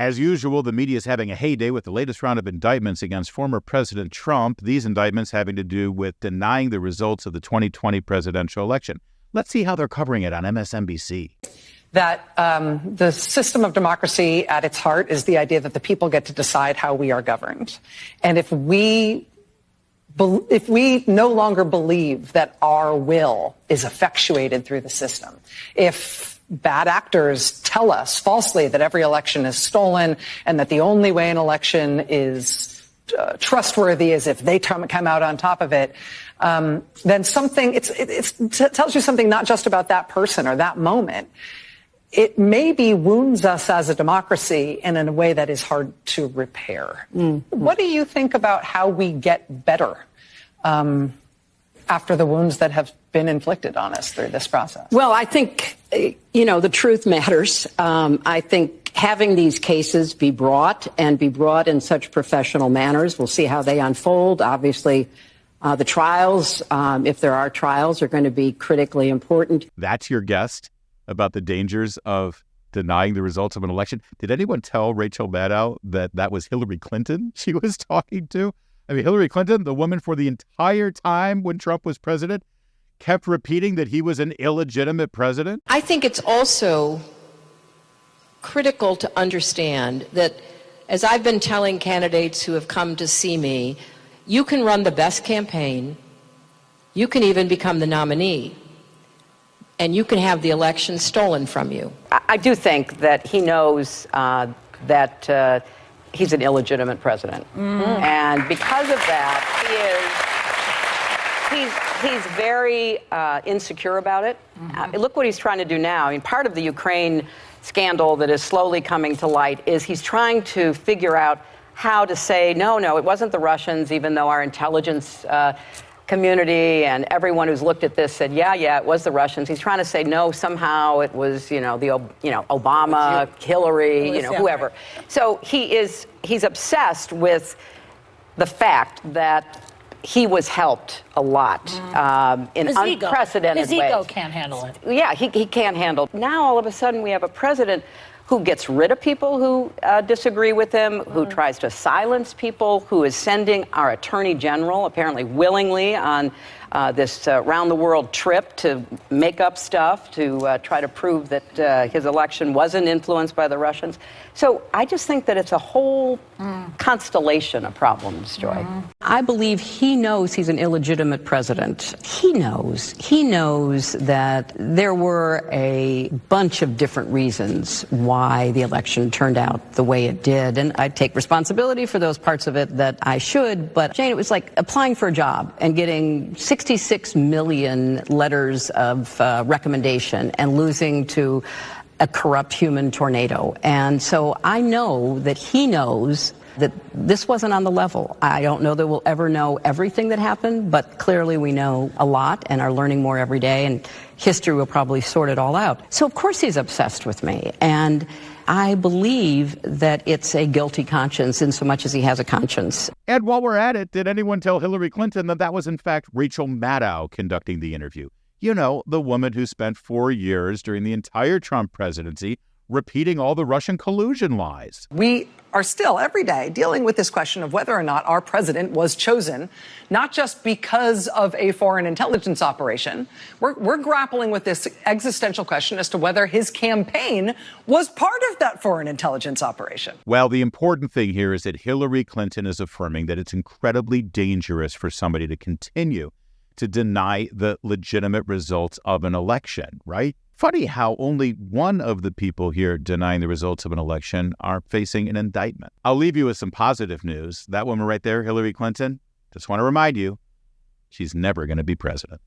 As usual, the media is having a heyday with the latest round of indictments against former President Trump, these indictments having to do with denying the results of the 2020 presidential election. Let's see how they're covering it on MSNBC. That the system of democracy at its heart is the idea that the people get to decide how we are governed. And if we no longer believe that our will is effectuated through the system, if bad actors tell us falsely that every election is stolen and that the only way an election is trustworthy is if they come out on top of it, then something it tells you something not just about that person or that moment. It maybe wounds us as a democracy and in a way that is hard to repair. Mm-hmm. What do you think about how we get better after the wounds that have been inflicted on us through this process? Well, I think, the truth matters. I think having these cases be brought in such professional manners, we'll see how they unfold. Obviously, the trials, if there are trials, are going to be critically important. That's your guest about the dangers of denying the results of an election. Did anyone tell Rachel Maddow that was Hillary Clinton she was talking to? I mean, Hillary Clinton, the woman for the entire time when Trump was president, kept repeating that he was an illegitimate president. I think it's also critical to understand that, as I've been telling candidates who have come to see me, you can run the best campaign, you can even become the nominee, and you can have the election stolen from you. I do think that he knows that he's an illegitimate president. Mm-hmm. And because of that, he's very insecure about it. Mm-hmm. Look what he's trying to do now. I mean, part of the Ukraine scandal that is slowly coming to light is he's trying to figure out how to say, no, it wasn't the Russians, even though our intelligence community and everyone who's looked at this said, yeah, it was the Russians. He's trying to say, no, somehow it was, Obama, Hillary, whoever. Right. So he's obsessed with the fact that he was helped a lot in unprecedented ways. His ego can't handle it. Yeah, he can't handle it. Now, all of a sudden, we have a president who gets rid of people who disagree with him, who tries to silence people, who is sending our attorney general, apparently willingly, on this round-the-world trip to make up stuff, to try to prove that his election wasn't influenced by the Russians. So I just think that it's a whole constellation of problems, Joy. I believe he knows he's an illegitimate president. He knows that there were a bunch of different reasons why the election turned out the way it did. And I take responsibility for those parts of it that I should. But, Jane, it was like applying for a job and getting 66 million letters of recommendation and losing to a corrupt human tornado. And so I know that he knows that this wasn't on the level. I don't know that we'll ever know everything that happened, but clearly we know a lot and are learning more every day, and history will probably sort it all out. So of course he's obsessed with me, and I believe that it's a guilty conscience in so much as he has a conscience. And while we're at it, did anyone tell Hillary Clinton that was in fact Rachel Maddow conducting the interview? You know, the woman who spent 4 years during the entire Trump presidency repeating all the Russian collusion lies. We are still every day dealing with this question of whether or not our president was chosen, not just because of a foreign intelligence operation. We're grappling with this existential question as to whether his campaign was part of that foreign intelligence operation. Well, the important thing here is that Hillary Clinton is affirming that it's incredibly dangerous for somebody to continue to deny the legitimate results of an election, right? Funny how only one of the people here denying the results of an election are facing an indictment. I'll leave you with some positive news. That woman right there, Hillary Clinton, just want to remind you, she's never going to be president.